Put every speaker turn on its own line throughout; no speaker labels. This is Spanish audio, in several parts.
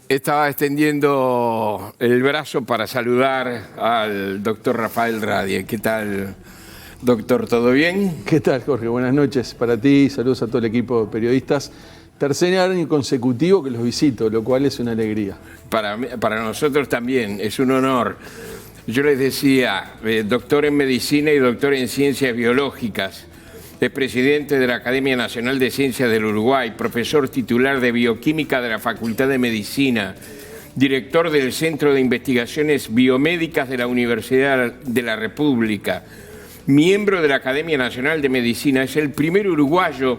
Estaba extendiendo el brazo para saludar al doctor Rafael Radie. ¿Qué tal, doctor? ¿Todo bien?
¿Qué tal, Jorge? Buenas noches para ti, saludos a todo el equipo de periodistas. Tercer año consecutivo que los visito, lo cual es una alegría.
Para nosotros también, es un honor. Yo les decía, doctor en medicina y doctor en ciencias biológicas. Es presidente de la Academia Nacional de Ciencias del Uruguay, profesor titular de Bioquímica de la Facultad de Medicina, director del Centro de Investigaciones Biomédicas de la Universidad de la República, miembro de la Academia Nacional de Medicina. Es el primer uruguayo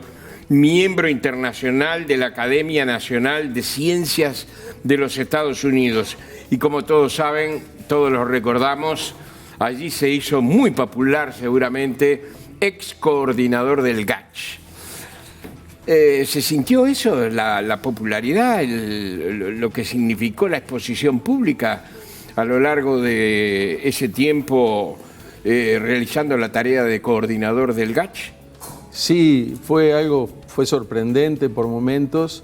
miembro internacional de la Academia Nacional de Ciencias de los Estados Unidos. Y como todos saben, todos lo recordamos, allí se hizo muy popular seguramente, ex coordinador del GACH. ¿Se sintió eso, la popularidad, lo que significó la exposición pública a lo largo de ese tiempo realizando la tarea de coordinador del GACH?
Sí, fue sorprendente por momentos,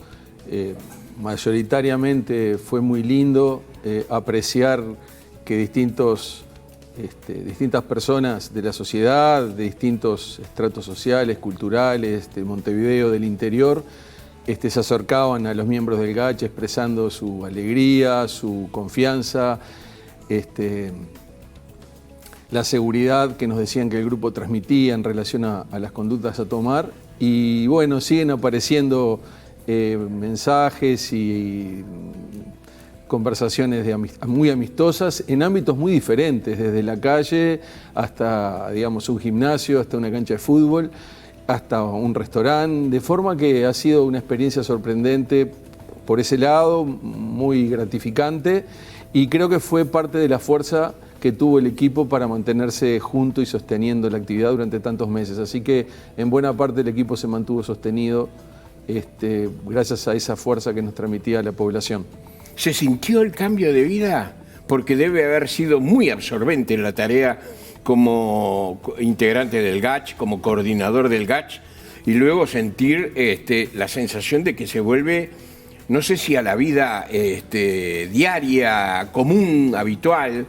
mayoritariamente fue muy lindo apreciar que distintas personas de la sociedad, de distintos estratos sociales, culturales, de Montevideo, del interior, se acercaban a los miembros del GACH expresando su alegría, su confianza, la seguridad que nos decían que el grupo transmitía en relación a las conductas a tomar. Y bueno, siguen apareciendo mensajes y conversaciones muy amistosas en ámbitos muy diferentes, desde la calle hasta, digamos, un gimnasio, hasta una cancha de fútbol, hasta un restaurante, de forma que ha sido una experiencia sorprendente por ese lado, muy gratificante, y creo que fue parte de la fuerza que tuvo el equipo para mantenerse junto y sosteniendo la actividad durante tantos meses. Así que en buena parte el equipo se mantuvo sostenido gracias a esa fuerza que nos transmitía la población.
¿Se sintió el cambio de vida? Porque debe haber sido muy absorbente la tarea como integrante del GACH, como coordinador del GACH, y luego sentir la sensación de que se vuelve, no sé si a la vida diaria, común, habitual,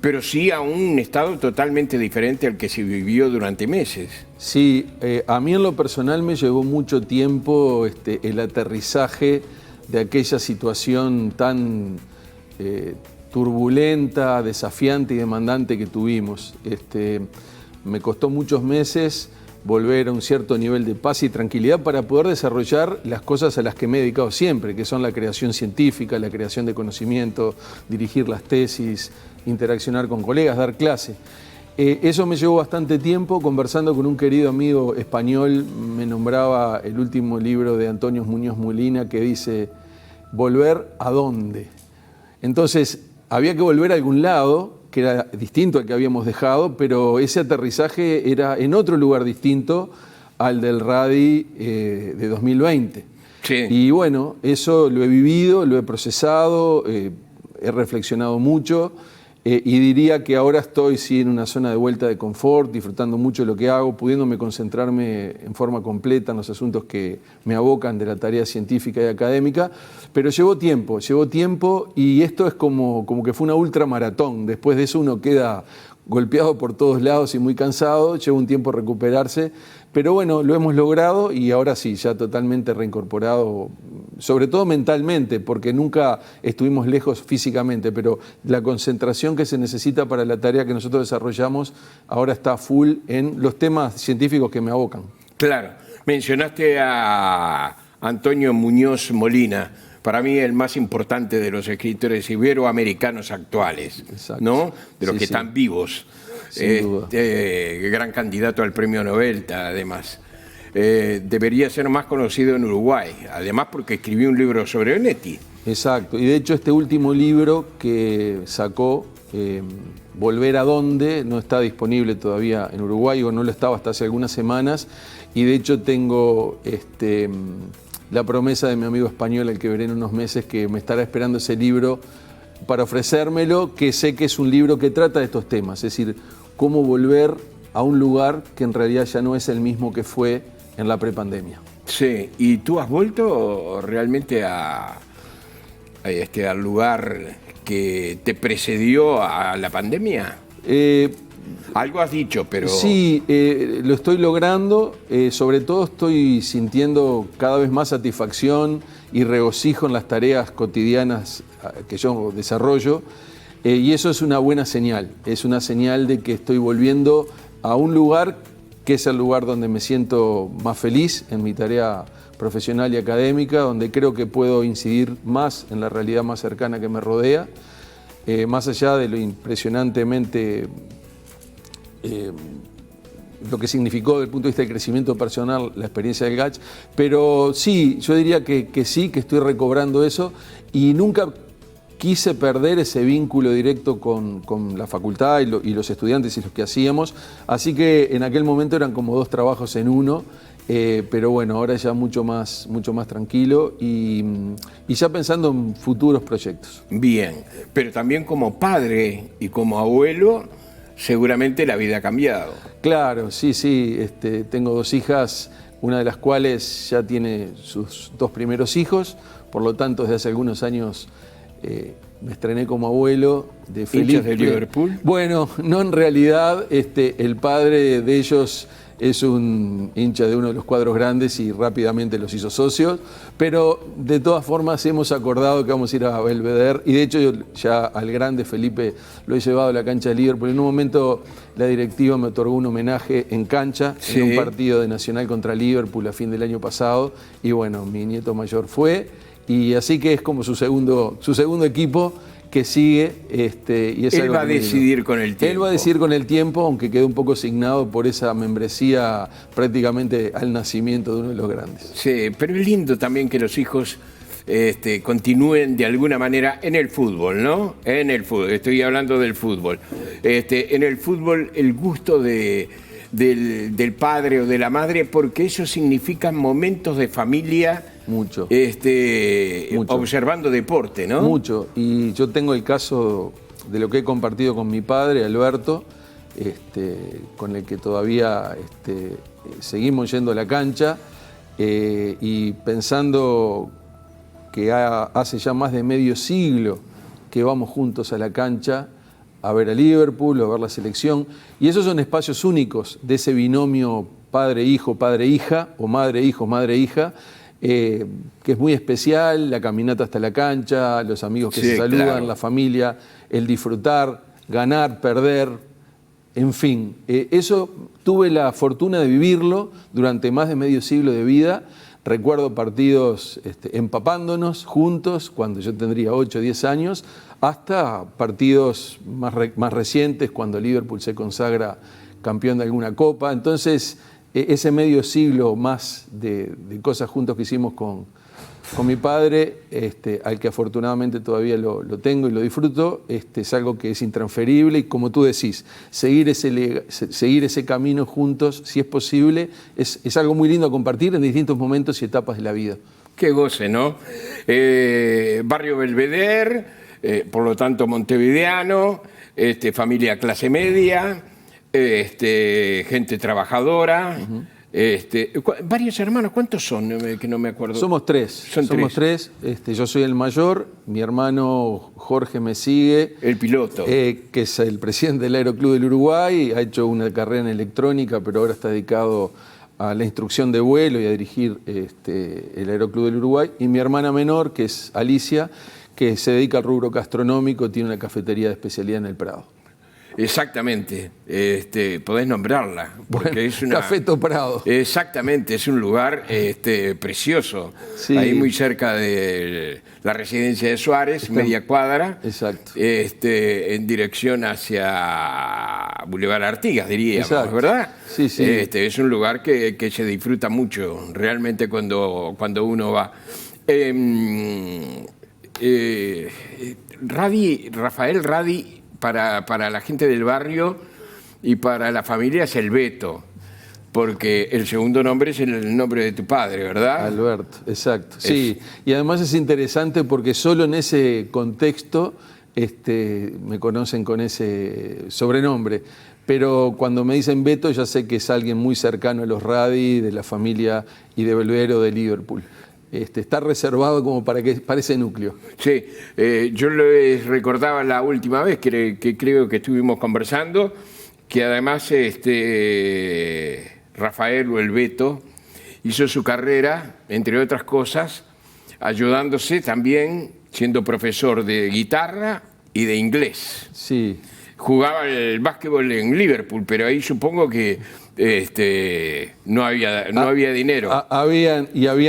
pero sí a un estado totalmente diferente al que se vivió durante meses.
Sí, a mí en lo personal me llevó mucho tiempo el aterrizaje de aquella situación tan turbulenta, desafiante y demandante que tuvimos. Me costó muchos meses volver a un cierto nivel de paz y tranquilidad para poder desarrollar las cosas a las que me he dedicado siempre, que son la creación científica, la creación de conocimiento, dirigir las tesis, interaccionar con colegas, dar clase. Eso me llevó bastante tiempo. Conversando con un querido amigo español, me nombraba el último libro de Antonio Muñoz Molina, que dice: ¿volver a dónde? Entonces, había que volver a algún lado, que era distinto al que habíamos dejado, pero ese aterrizaje era en otro lugar distinto al del RADI de 2020.
Sí.
Y bueno, eso lo he vivido, lo he procesado, he reflexionado mucho. Y diría que ahora estoy sí en una zona de vuelta de confort, disfrutando mucho de lo que hago, pudiéndome concentrarme en forma completa en los asuntos que me abocan de la tarea científica y académica, pero llevó tiempo y esto es como que fue una ultramaratón. Después de eso uno queda golpeado por todos lados y muy cansado, lleva un tiempo recuperarse, pero bueno, lo hemos logrado y ahora sí, ya totalmente reincorporado, sobre todo mentalmente, porque nunca estuvimos lejos físicamente, pero la concentración que se necesita para la tarea que nosotros desarrollamos ahora está full en los temas científicos que me abocan.
Claro, mencionaste a Antonio Muñoz Molina, para mí el más importante de los escritores iberoamericanos actuales.
Exacto.
¿No? De los
Sí,
que
sí.
están vivos.
Sin duda.
Gran candidato al premio Nobel, además. Debería ser más conocido en Uruguay, además porque escribió un libro sobre Onetti.
Exacto, y de hecho este último libro que sacó, Volver a dónde, no está disponible todavía en Uruguay, o no lo estaba hasta hace algunas semanas, y de hecho tengo la promesa de mi amigo español, al que veré en unos meses, que me estará esperando ese libro para ofrecérmelo, que sé que es un libro que trata de estos temas, es decir, cómo volver a un lugar que en realidad ya no es el mismo que fue en la prepandemia.
Sí, ¿y tú has vuelto realmente a al lugar que te precedió a la pandemia? Algo has dicho, pero...
Sí, lo estoy logrando. Sobre todo estoy sintiendo cada vez más satisfacción y regocijo en las tareas cotidianas que yo desarrollo. Y eso es una buena señal. Es una señal de que estoy volviendo a un lugar que es el lugar donde me siento más feliz en mi tarea profesional y académica, donde creo que puedo incidir más en la realidad más cercana que me rodea, más allá de lo impresionantemente lo que significó desde el punto de vista del crecimiento personal la experiencia del GACH, pero sí, yo diría que sí, que estoy recobrando eso y nunca quise perder ese vínculo directo con la facultad y los estudiantes y los que hacíamos, así que en aquel momento eran como dos trabajos en uno, pero bueno, ahora ya mucho más tranquilo y ya pensando en futuros proyectos.
Bien, pero también como padre y como abuelo, seguramente la vida ha cambiado.
Claro, sí, tengo dos hijas, una de las cuales ya tiene sus dos primeros hijos, por lo tanto desde hace algunos años me estrené como abuelo de Felipe.
¿Hinchas de Liverpool?
Bueno, no, en realidad el padre de ellos es un hincha de uno de los cuadros grandes y rápidamente los hizo socios, pero de todas formas hemos acordado que vamos a ir a Belvedere y de hecho yo ya al grande Felipe lo he llevado a la cancha de Liverpool. En un momento la directiva me otorgó un homenaje en cancha, sí, en un partido de Nacional contra Liverpool a fin del año pasado y bueno, mi nieto mayor fue y así que es como su segundo equipo que sigue. Y es
Él va a decidir con el tiempo.
Él va a decidir con el tiempo, aunque quedó un poco signado por esa membresía prácticamente al nacimiento de uno de los grandes.
Sí, pero es lindo también que los hijos continúen de alguna manera en el fútbol, ¿no? En el fútbol, estoy hablando del fútbol. En el fútbol el gusto del padre o de la madre, porque eso significa momentos de familia.
Mucho.
Mucho. Observando deporte, ¿no?
Mucho. Y yo tengo el caso de lo que he compartido con mi padre, Alberto, con el que todavía seguimos yendo a la cancha y pensando que hace ya más de medio siglo que vamos juntos a la cancha a ver a Liverpool, a ver la selección. Y esos son espacios únicos de ese binomio padre-hijo, padre-hija o madre-hijo, madre-hija, que es muy especial, la caminata hasta la cancha, los amigos que se saludan, claro, la familia, el disfrutar, ganar, perder, en fin. Eso tuve la fortuna de vivirlo durante más de medio siglo de vida. Recuerdo partidos empapándonos juntos cuando yo tendría 8 o 10 años, hasta partidos más recientes cuando Liverpool se consagra campeón de alguna copa. Entonces, ese medio siglo más de cosas juntos que hicimos con mi padre, al que afortunadamente todavía lo tengo y lo disfruto, es algo que es intransferible y como tú decís, seguir ese camino juntos, si es posible, es algo muy lindo a compartir en distintos momentos y etapas de la vida.
Qué goce, ¿no? Barrio Belvedere, por lo tanto montevideano, familia clase media, gente trabajadora, varios hermanos, ¿cuántos son? Que no me acuerdo.
Somos tres. Somos tres. Yo soy el mayor, mi hermano Jorge me sigue.
El piloto.
Que es el presidente del Aeroclub del Uruguay, ha hecho una carrera en electrónica, pero ahora está dedicado a la instrucción de vuelo y a dirigir el Aeroclub del Uruguay. Y mi hermana menor, que es Alicia, que se dedica al rubro gastronómico, tiene una cafetería de especialidad en el Prado.
Exactamente, podés nombrarla. Porque
bueno,
es una...
Cafeto Prado.
Exactamente, es un lugar precioso. Sí. Ahí muy cerca de la residencia de Suárez, está media cuadra.
Exacto.
En dirección hacia Boulevard Artigas, diríamos, exacto, ¿verdad?
Sí, sí.
Es un lugar que se disfruta mucho, realmente, cuando uno va. Rafael Radi, para la gente del barrio y para la familia es el Beto, porque el segundo nombre es el nombre de tu padre, ¿verdad?
Alberto, exacto. Sí, y además es interesante porque solo en ese contexto me conocen con ese sobrenombre, pero cuando me dicen Beto ya sé que es alguien muy cercano a los Radi, de la familia y de Belvedere o de Liverpool. está reservado como para ese núcleo.
Sí, yo les recordaba la última vez que creo que estuvimos conversando, que además Rafael o el Beto hizo su carrera, entre otras cosas, ayudándose también siendo profesor de guitarra y de inglés.
Sí.
Jugaba el básquetbol en Liverpool, pero ahí supongo que no había dinero.
Habían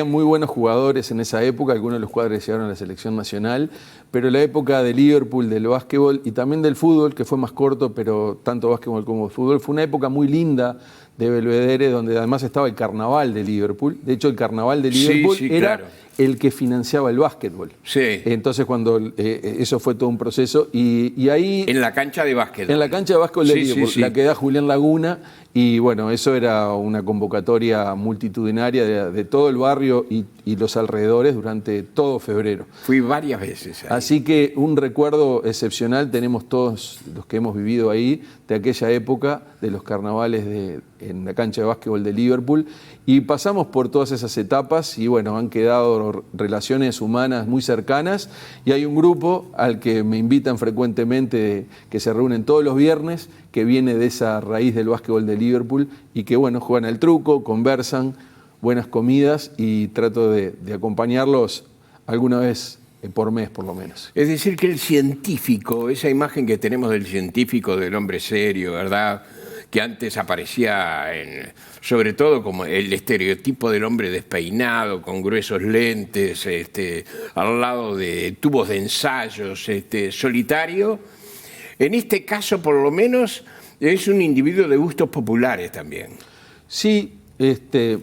muy buenos jugadores en esa época, algunos de los jugadores llegaron a la selección nacional, pero la época de Liverpool, del básquetbol y también del fútbol, que fue más corto, pero tanto básquetbol como fútbol, fue una época muy linda de Belvedere, donde además estaba el carnaval de Liverpool. De hecho, el carnaval de Liverpool era
claro,
el que financiaba el básquetbol.
Sí.
Entonces, cuando eso fue todo un proceso, y ahí...
En la cancha de básquetbol.
En la cancha de básquetbol de Liverpool,
sí.
la que da Julián Laguna, y bueno, eso era una convocatoria multitudinaria de todo el barrio y los alrededores durante todo febrero.
Fui varias veces ahí.
Así que un recuerdo excepcional tenemos todos los que hemos vivido ahí, de aquella época, de los carnavales en la cancha de básquetbol de Liverpool, y pasamos por todas esas etapas y bueno, han quedado relaciones humanas muy cercanas, y hay un grupo al que me invitan frecuentemente, que se reúnen todos los viernes, que viene de esa raíz del básquetbol de Liverpool, y que bueno, juegan al truco, conversan, buenas comidas, y trato de acompañarlos alguna vez por mes, por lo menos.
Es decir, que el científico, esa imagen que tenemos del científico, del hombre serio, ¿verdad?, que antes aparecía sobre todo como el estereotipo del hombre despeinado, con gruesos lentes, al lado de tubos de ensayos, solitario. En este caso, por lo menos, es un individuo de gustos populares también.
Sí,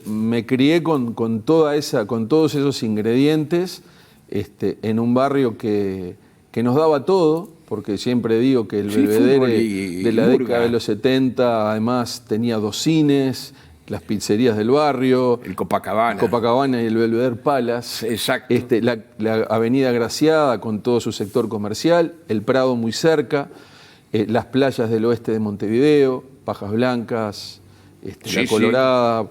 me crié con todos esos ingredientes, en un barrio que nos daba todo, porque siempre digo que el Belvedere de la década de los 70 además tenía 2 cines, las pizzerías del barrio,
el Copacabana
y el Belvedere Palace,
exacto,
la Avenida Graciada con todo su sector comercial, el Prado muy cerca, las playas del oeste de Montevideo, Pajas Blancas, La Colorada,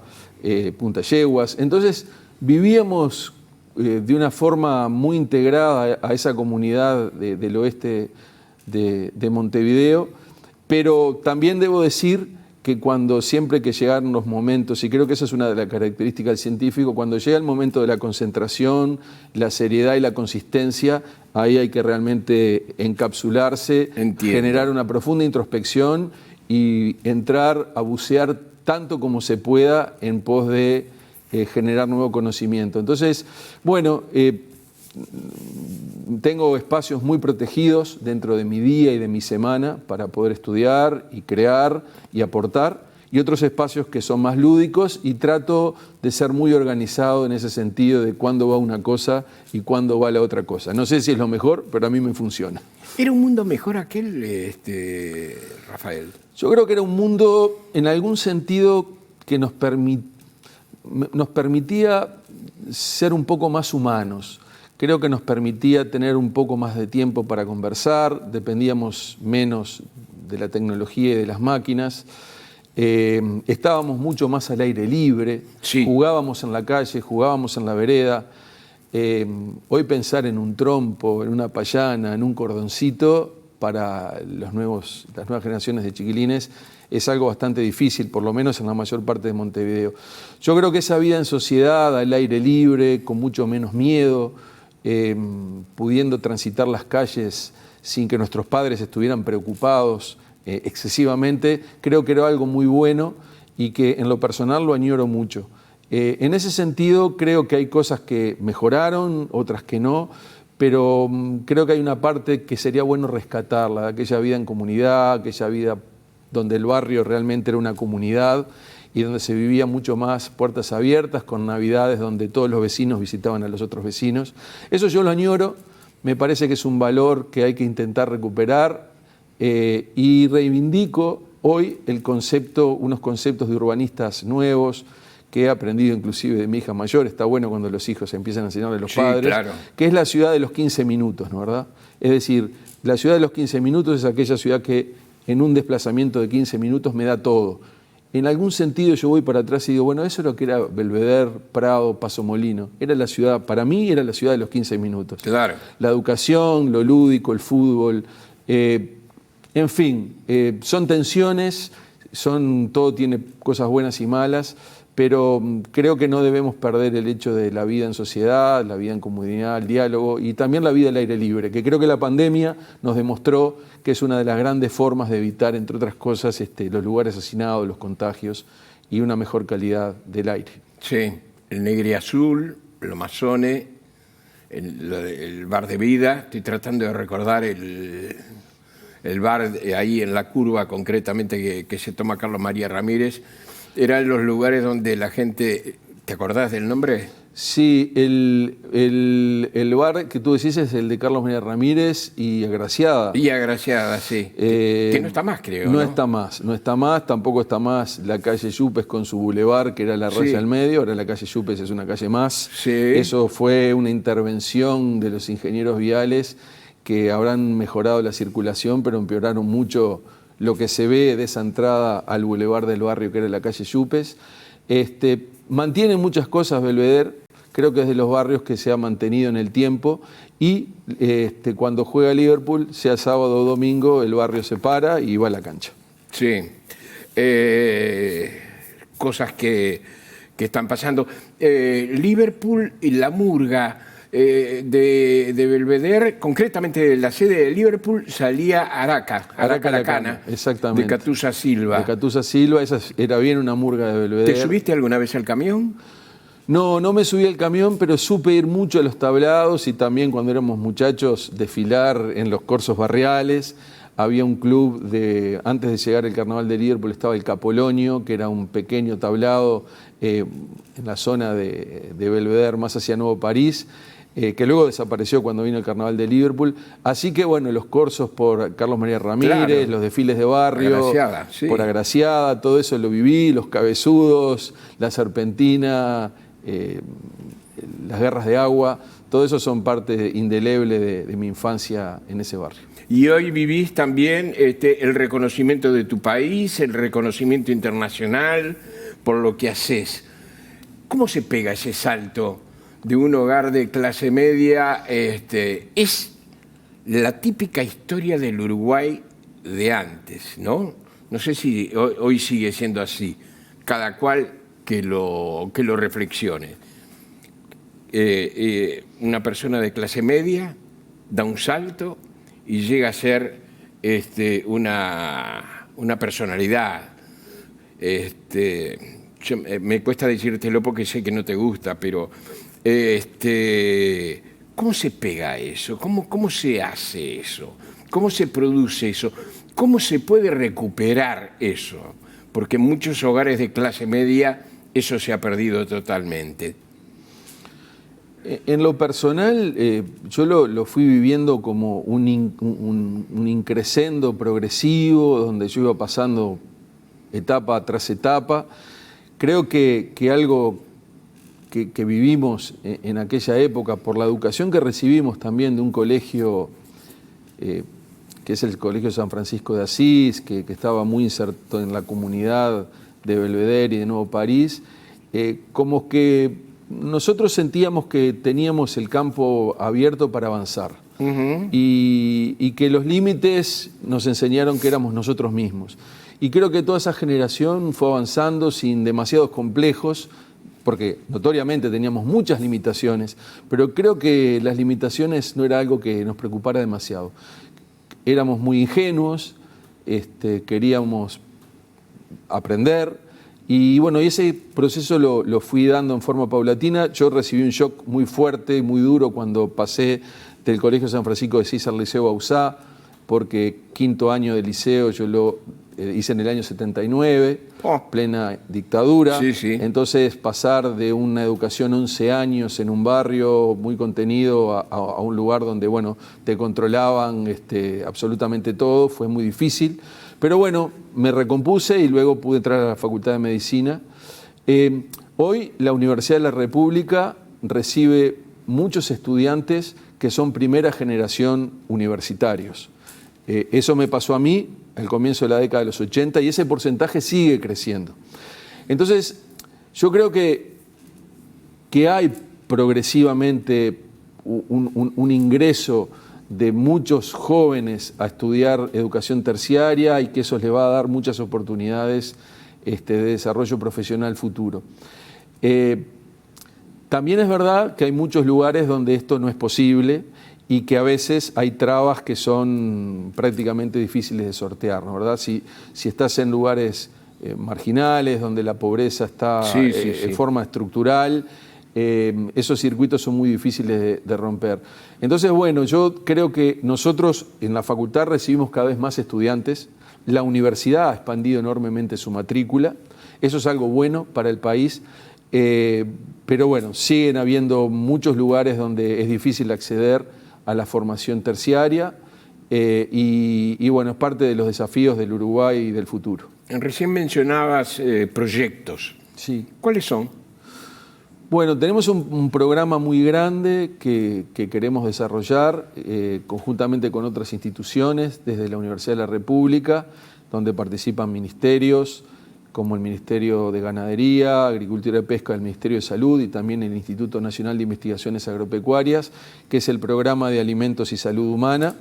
Punta Yeguas. Entonces vivíamos de una forma muy integrada a esa comunidad del oeste de Montevideo, pero también debo decir que siempre que llegaron los momentos, y creo que esa es una de las características del científico, cuando llega el momento de la concentración, la seriedad y la consistencia, ahí hay que realmente encapsularse, generar una profunda introspección y entrar a bucear tanto como se pueda en pos de generar nuevo conocimiento. Entonces, bueno, tengo espacios muy protegidos dentro de mi día y de mi semana para poder estudiar y crear y aportar, y otros espacios que son más lúdicos, y trato de ser muy organizado en ese sentido de cuándo va una cosa y cuándo va la otra cosa. No sé si es lo mejor, pero a mí me funciona.
¿Era un mundo mejor aquel, Rafael?
Yo creo que era un mundo, en algún sentido, que nos permitía ser un poco más humanos. Creo que nos permitía tener un poco más de tiempo para conversar, dependíamos menos de la tecnología y de las máquinas, estábamos mucho más al aire libre, jugábamos en la calle, jugábamos en la vereda. Hoy pensar en un trompo, en una payana, en un cordoncito, para las nuevas generaciones de chiquilines es algo bastante difícil, por lo menos en la mayor parte de Montevideo. Yo creo que esa vida en sociedad, al aire libre, con mucho menos miedo, pudiendo transitar las calles sin que nuestros padres estuvieran preocupados excesivamente, creo que era algo muy bueno y que en lo personal lo añoro mucho. En ese sentido creo que hay cosas que mejoraron, otras que no, pero creo que hay una parte que sería bueno rescatarla, aquella vida en comunidad, aquella vida donde el barrio realmente era una comunidad y donde se vivía mucho más puertas abiertas, con navidades donde todos los vecinos visitaban a los otros vecinos. Eso yo lo añoro, me parece que es un valor que hay que intentar recuperar, y reivindico hoy unos conceptos de urbanistas nuevos que he aprendido inclusive de mi hija mayor. Está bueno cuando los hijos empiezan a enseñarle a los padres,
claro,
que es la ciudad de los 15 minutos, ¿no, verdad? Es decir, la ciudad de los 15 minutos es aquella ciudad que en un desplazamiento de 15 minutos me da todo. en algún sentido yo voy para atrás y digo, bueno, eso es lo que era Belvedere, Prado, Paso Molino. Era la ciudad, para mí era la ciudad de los 15 minutos.
Claro.
La educación, lo lúdico, el fútbol, en fin, son tensiones, todo tiene cosas buenas y malas, pero creo que no debemos perder el hecho de la vida en sociedad, la vida en comunidad, el diálogo y también la vida al aire libre, que creo que la pandemia nos demostró que es una de las grandes formas de evitar, entre otras cosas, los lugares hacinados, los contagios y una mejor calidad del aire.
Sí, el Negri Azul, los Masones, el bar de vida. Estoy tratando de recordar el bar ahí en la curva, concretamente, que se toma Carlos María Ramírez. Eran los lugares donde la gente... ¿Te acordás del nombre?
Sí, el bar que tú decís es el de Carlos María Ramírez y Agraciada.
Y Agraciada, sí. Que no está más, creo.
No está más, tampoco está más la calle Yupes con su bulevar, que era la raya al medio, ahora la calle Yupes es una calle más.
Sí.
Eso fue una intervención de los ingenieros viales que habrán mejorado la circulación, pero empeoraron mucho lo que se ve de esa entrada al bulevar del barrio, que era la calle Yupes. Mantiene muchas cosas Belvedere, creo que es de los barrios que se ha mantenido en el tiempo y cuando juega Liverpool, sea sábado o domingo, el barrio se para y va a la cancha.
Sí, cosas que están pasando. Liverpool y la murga de Belvedere, concretamente la sede de Liverpool, salía Araca Lacana,
exactamente.
De Catusa Silva.
De Catusa Silva, esa era bien una murga de Belvedere.
¿Te subiste alguna vez al camión?
No, no me subí al camión, pero supe ir mucho a los tablados y también cuando éramos muchachos desfilar en los corsos barriales. Había un club antes de llegar el carnaval de Liverpool estaba el Capolonio, que era un pequeño tablado en la zona de Belvedere, más hacia Nuevo París, que luego desapareció cuando vino el carnaval de Liverpool. Así que bueno, los corsos por Carlos María Ramírez, claro, los desfiles de barrio,
Agraciada, sí,
por Agraciada, todo eso lo viví, los cabezudos, la serpentina, las guerras de agua, todo eso son parte indeleble de mi infancia en ese barrio.
Y hoy vivís también el reconocimiento de tu país, el reconocimiento internacional por lo que haces. ¿Cómo se pega ese salto de un hogar de clase media? Es la típica historia del Uruguay de antes, ¿no? No sé si hoy sigue siendo así, cada cual que lo reflexione. Una persona de clase media da un salto y llega a ser una personalidad. Me cuesta decírtelo porque sé que no te gusta, pero ¿cómo se pega eso? ¿Cómo se hace eso? ¿Cómo se produce eso? ¿Cómo se puede recuperar eso? Porque en muchos hogares de clase media eso se ha perdido totalmente.
En lo personal, yo lo fui viviendo como un increscendo progresivo, donde yo iba pasando etapa tras etapa. Creo que algo que vivimos en aquella época, por la educación que recibimos también de un colegio, que es el Colegio San Francisco de Asís, que estaba muy inserto en la comunidad de Belvedere y de Nuevo París, como que nosotros sentíamos que teníamos el campo abierto para avanzar. Uh-huh. y que los límites nos enseñaron que éramos nosotros mismos. Y creo que toda esa generación fue avanzando sin demasiados complejos, porque notoriamente teníamos muchas limitaciones, pero creo que las limitaciones no era algo que nos preocupara demasiado. Éramos muy ingenuos, queríamos aprender, y bueno, ese proceso lo fui dando en forma paulatina. Yo recibí un shock muy fuerte, muy duro cuando pasé del Colegio San Francisco de Asís al Liceo Bauzá, porque quinto año de liceo yo lo hice en el año 79, plena dictadura.
Sí, sí.
Entonces pasar de una educación 11 años en un barrio muy contenido a un lugar donde, bueno, te controlaban absolutamente todo, fue muy difícil. Pero bueno, me recompuse y luego pude entrar a la Facultad de Medicina. Hoy la Universidad de la República recibe muchos estudiantes que son primera generación universitarios. Eso me pasó a mí al comienzo de la década de los 80 y ese porcentaje sigue creciendo. Entonces, yo creo que hay progresivamente un ingreso de muchos jóvenes a estudiar educación terciaria y que eso les va a dar muchas oportunidades de desarrollo profesional futuro. También es verdad que hay muchos lugares donde esto no es posible y que a veces hay trabas que son prácticamente difíciles de sortear, ¿no? ¿Verdad? Si estás en lugares marginales, donde la pobreza está en forma estructural, esos circuitos son muy difíciles de romper. Entonces, bueno, yo creo que nosotros en la facultad recibimos cada vez más estudiantes, la universidad ha expandido enormemente su matrícula, eso es algo bueno para el país, pero bueno, siguen habiendo muchos lugares donde es difícil acceder a la formación terciaria y bueno, es parte de los desafíos del Uruguay y del futuro.
Recién mencionabas proyectos.
Sí.
¿Cuáles son?
Bueno, tenemos un programa muy grande que queremos desarrollar conjuntamente con otras instituciones, desde la Universidad de la República, donde participan ministerios como el Ministerio de Ganadería, Agricultura y Pesca del Ministerio de Salud y también el Instituto Nacional de Investigaciones Agropecuarias, que es el Programa de Alimentos y Salud Humana.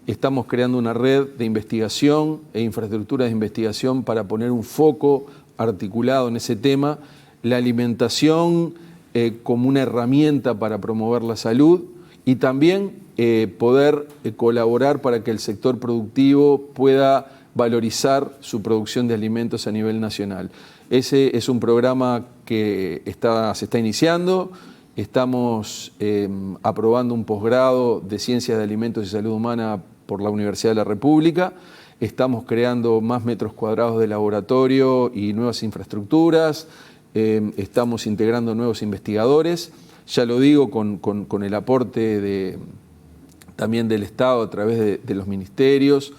Estamos creando una red de investigación e infraestructuras de investigación para poner un foco articulado en ese tema, la alimentación como una herramienta para promover la salud y también poder colaborar para que el sector productivo pueda valorizar su producción de alimentos a nivel nacional. Ese es un programa que se está iniciando, estamos aprobando un posgrado de Ciencias de Alimentos y Salud Humana por la Universidad de la República, estamos creando más metros cuadrados de laboratorio y nuevas infraestructuras, estamos integrando nuevos investigadores, ya lo digo con el aporte también del Estado a través de los ministerios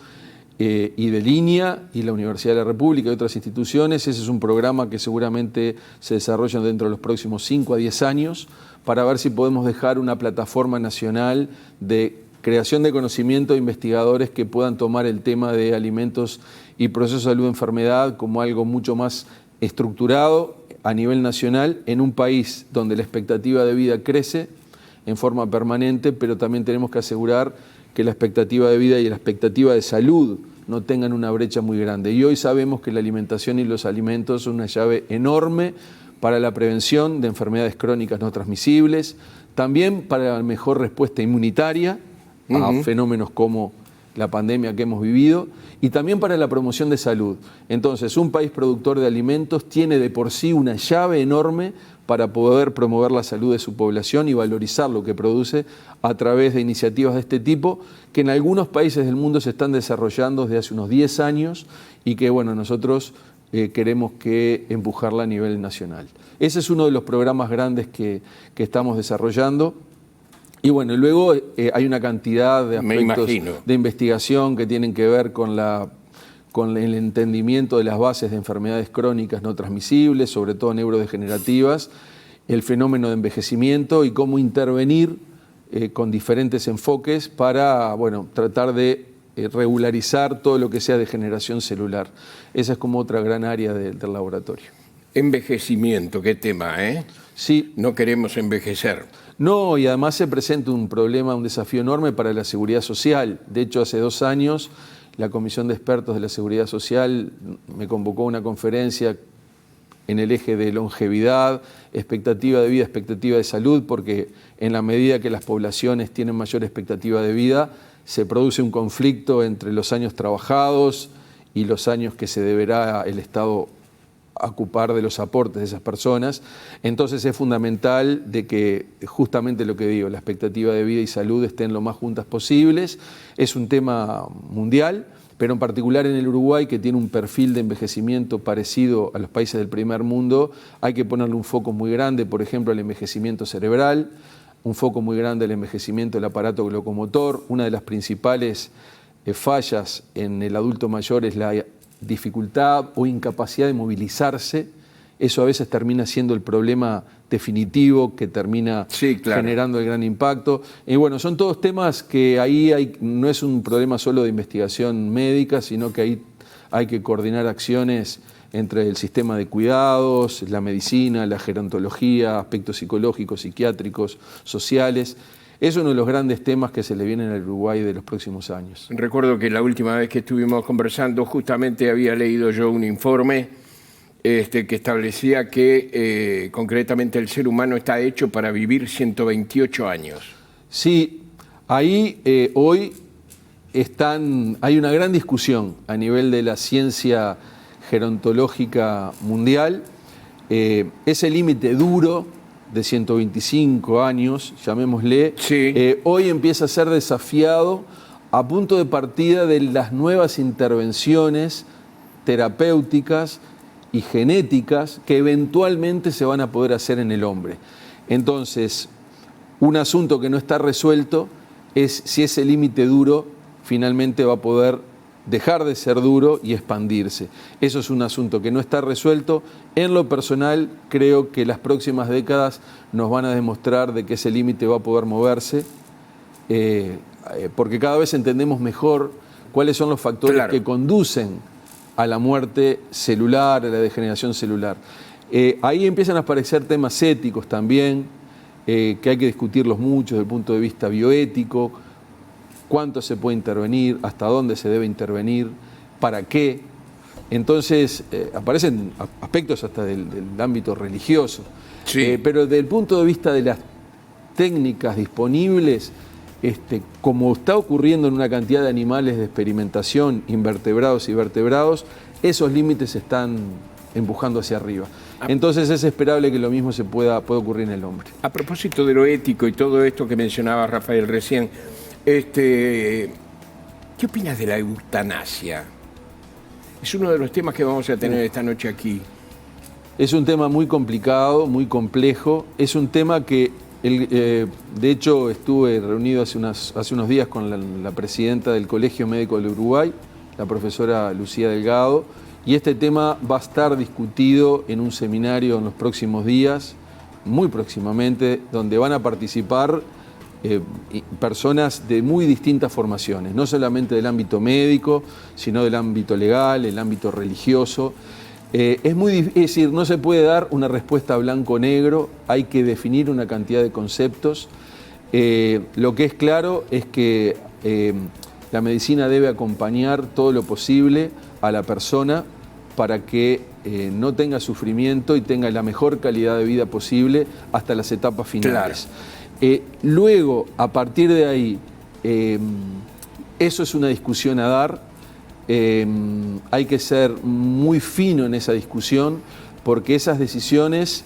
y de Línea y la Universidad de la República y otras instituciones. Ese es un programa que seguramente se desarrolla dentro de los próximos 5 a 10 años para ver si podemos dejar una plataforma nacional de creación de conocimiento de investigadores que puedan tomar el tema de alimentos y procesos de salud y enfermedad como algo mucho más estructurado a nivel nacional en un país donde la expectativa de vida crece en forma permanente, pero también tenemos que asegurar que la expectativa de vida y la expectativa de salud no tengan una brecha muy grande. Y hoy sabemos que la alimentación y los alimentos son una llave enorme para la prevención de enfermedades crónicas no transmisibles, también para la mejor respuesta inmunitaria a fenómenos como la pandemia que hemos vivido y también para la promoción de salud. Entonces, un país productor de alimentos tiene de por sí una llave enorme para poder promover la salud de su población y valorizar lo que produce a través de iniciativas de este tipo que en algunos países del mundo se están desarrollando desde hace unos 10 años y que, bueno, nosotros queremos empujarla a nivel nacional. Ese es uno de los programas grandes que estamos desarrollando. Y bueno, luego hay una cantidad de aspectos de investigación que tienen que ver con el entendimiento de las bases de enfermedades crónicas no transmisibles, sobre todo neurodegenerativas, el fenómeno de envejecimiento y cómo intervenir con diferentes enfoques para, bueno, tratar de regularizar todo lo que sea degeneración celular. Esa es como otra gran área del laboratorio.
Envejecimiento, qué tema, ¿eh?
Sí.
No queremos envejecer.
No, y además se presenta un problema, un desafío enorme para la seguridad social. De hecho, hace 2 años la Comisión de Expertos de la Seguridad Social me convocó a una conferencia en el eje de longevidad, expectativa de vida, expectativa de salud, porque en la medida que las poblaciones tienen mayor expectativa de vida, se produce un conflicto entre los años trabajados y los años que se deberá el Estado ocupar de los aportes de esas personas. Entonces es fundamental de que justamente lo que digo, la expectativa de vida y salud estén lo más juntas posibles. Es un tema mundial, pero en particular en el Uruguay, que tiene un perfil de envejecimiento parecido a los países del primer mundo, hay que ponerle un foco muy grande, por ejemplo, al envejecimiento cerebral, un foco muy grande al envejecimiento del aparato locomotor. Una de las principales fallas en el adulto mayor es la dificultad o incapacidad de movilizarse eso a veces termina siendo el problema definitivo que termina generando el gran impacto. Y bueno, son todos temas que ahí no es un problema solo de investigación médica, sino que ahí hay que coordinar acciones entre el sistema de cuidados, la medicina, la gerontología, aspectos psicológicos, psiquiátricos, sociales. Es uno de los grandes temas que se le vienen al Uruguay de los próximos años.
Recuerdo que la última vez que estuvimos conversando, justamente había leído yo un informe que establecía que concretamente el ser humano está hecho para vivir 128 años.
Sí, ahí hoy hay una gran discusión a nivel de la ciencia gerontológica mundial. Ese límite duro de 125 años, llamémosle, hoy empieza a ser desafiado a punto de partida de las nuevas intervenciones terapéuticas y genéticas que eventualmente se van a poder hacer en el hombre. Entonces, un asunto que no está resuelto es si ese límite duro finalmente va a poder dejar de ser duro y expandirse. Eso es un asunto que no está resuelto. En lo personal, creo que las próximas décadas nos van a demostrar de que ese límite va a poder moverse, porque cada vez entendemos mejor cuáles son los factores que conducen a la muerte celular, a la degeneración celular. Ahí empiezan a aparecer temas éticos también, que hay que discutirlos mucho desde el punto de vista bioético. Cuánto se puede intervenir, hasta dónde se debe intervenir, para qué. Entonces aparecen aspectos hasta del ámbito religioso. Pero desde el punto de vista de las técnicas disponibles, como está ocurriendo en una cantidad de animales de experimentación, invertebrados y vertebrados, esos límites se están empujando hacia arriba. Entonces es esperable que lo mismo pueda ocurrir en el hombre.
A propósito de lo ético y todo esto que mencionaba Rafael recién, ¿qué opinas de la eutanasia? Es uno de los temas que vamos a tener esta noche aquí.
Es un tema muy complicado, muy complejo. Es un tema que, de hecho, estuve reunido hace unos días con la presidenta del Colegio Médico del Uruguay, la profesora Lucía Delgado, y este tema va a estar discutido en un seminario en los próximos días, muy próximamente, donde van a participar personas de muy distintas formaciones, no solamente del ámbito médico, sino del ámbito legal, el ámbito religioso. Es decir, no se puede dar una respuesta blanco-negro, hay que definir una cantidad de conceptos. Lo que es claro es que la medicina debe acompañar todo lo posible a la persona para que no tenga sufrimiento y tenga la mejor calidad de vida posible hasta las etapas finales. Luego, a partir de ahí, eso es una discusión a dar. Hay que ser muy fino en esa discusión, porque esas decisiones,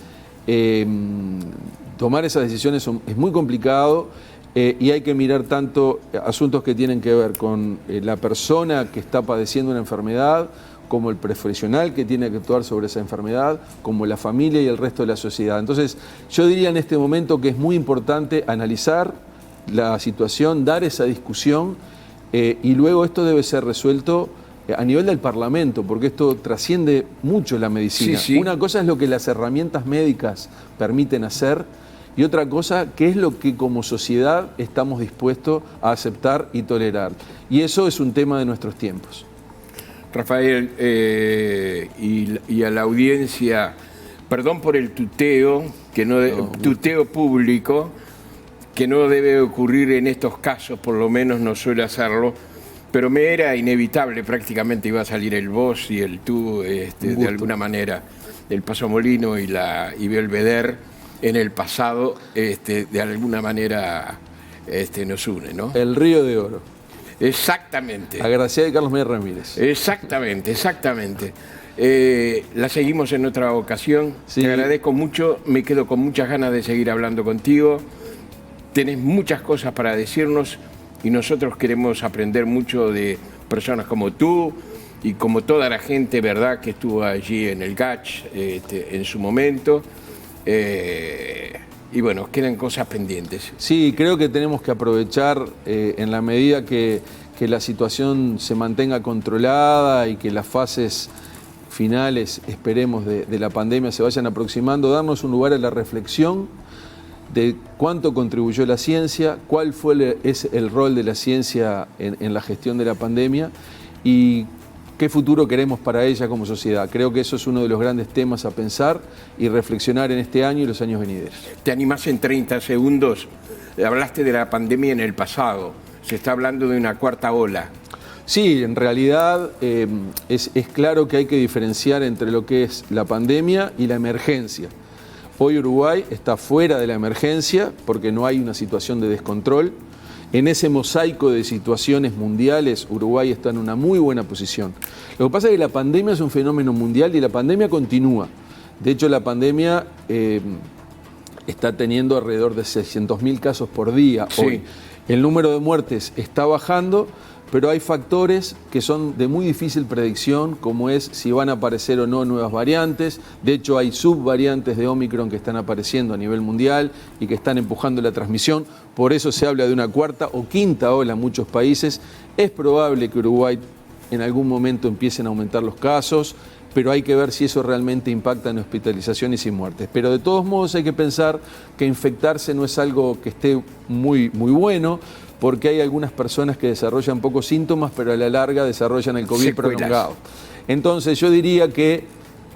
tomar esas decisiones es muy complicado, y hay que mirar tanto asuntos que tienen que ver con la persona que está padeciendo una enfermedad, como el profesional que tiene que actuar sobre esa enfermedad, como la familia y el resto de la sociedad. Entonces, yo diría en este momento que es muy importante analizar la situación, dar esa discusión, y luego esto debe ser resuelto a nivel del Parlamento, porque esto trasciende mucho la medicina. Una cosa es lo que las herramientas médicas permiten hacer, y otra cosa, qué es lo que como sociedad estamos dispuestos a aceptar y tolerar. Y eso es un tema de nuestros tiempos.
Rafael, y a la audiencia, perdón por el tuteo, tuteo público, que no debe ocurrir en estos casos, por lo menos no suele hacerlo, pero me era inevitable, prácticamente iba a salir el vos y el tú, de alguna manera, el Paso Molino y Belvedere en el pasado, de alguna manera nos une, ¿no?
El Río de Oro.
Exactamente.
Agraciada de Carlos Meyer Ramírez.
Exactamente. La seguimos en otra ocasión. Te agradezco mucho, me quedo con muchas ganas de seguir hablando contigo. Tenés muchas cosas para decirnos y nosotros queremos aprender mucho de personas como tú y como toda la gente, ¿verdad?, que estuvo allí en el GACH en su momento. Y bueno, quedan cosas pendientes.
Sí, creo que tenemos que aprovechar en la medida que la situación se mantenga controlada y que las fases finales, esperemos, de la pandemia se vayan aproximando, darnos un lugar a la reflexión de cuánto contribuyó la ciencia, cuál es el rol de la ciencia en la gestión de la pandemia y qué futuro queremos para ella como sociedad. Creo que eso es uno de los grandes temas a pensar y reflexionar en este año y los años venideros.
¿Te animás en 30 segundos? Hablaste de la pandemia en el pasado, se está hablando de una cuarta ola.
Sí, en realidad es claro que hay que diferenciar entre lo que es la pandemia y la emergencia. Hoy Uruguay está fuera de la emergencia porque no hay una situación de descontrol. En ese mosaico de situaciones mundiales, Uruguay está en una muy buena posición. Lo que pasa es que la pandemia es un fenómeno mundial y la pandemia continúa. De hecho, la pandemia está teniendo alrededor de 600.000 casos por día hoy.
Sí.
El número de muertes está bajando, pero hay factores que son de muy difícil predicción, como es si van a aparecer o no nuevas variantes. De hecho, hay subvariantes de Omicron que están apareciendo a nivel mundial y que están empujando la transmisión. Por eso se habla de una cuarta o quinta ola en muchos países. Es probable que Uruguay en algún momento empiecen a aumentar los casos, pero hay que ver si eso realmente impacta en hospitalizaciones y muertes. Pero de todos modos hay que pensar que infectarse no es algo que esté muy bueno, porque hay algunas personas que desarrollan pocos síntomas, pero a la larga desarrollan el COVID prolongado. Entonces yo diría que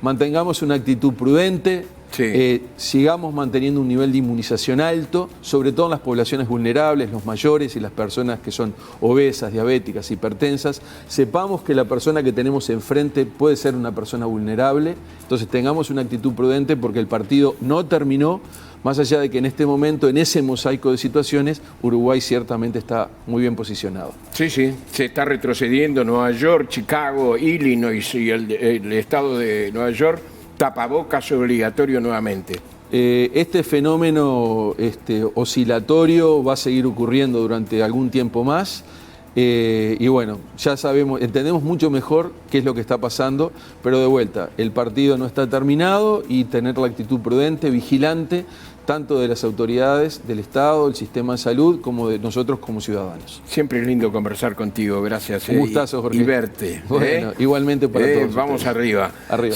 mantengamos una actitud prudente, sigamos manteniendo un nivel de inmunización alto, sobre todo en las poblaciones vulnerables, los mayores y las personas que son obesas, diabéticas, hipertensas. Sepamos que la persona que tenemos enfrente puede ser una persona vulnerable, entonces tengamos una actitud prudente porque el partido no terminó, más allá de que en este momento, en ese mosaico de situaciones, Uruguay ciertamente está muy bien posicionado.
Sí, se está retrocediendo Nueva York, Chicago, Illinois y el estado de Nueva York, tapabocas obligatorio nuevamente.
Este fenómeno oscilatorio va a seguir ocurriendo durante algún tiempo más. Y bueno, ya sabemos, entendemos mucho mejor qué es lo que está pasando, pero de vuelta, el partido no está terminado y tener la actitud prudente, vigilante, tanto de las autoridades del Estado, del sistema de salud, como de nosotros como ciudadanos.
Siempre es lindo conversar contigo, gracias.
Un gustazo, Jorge.
Y verte.
Bueno, igualmente para todos
Vamos
ustedes.
arriba.
Arriba.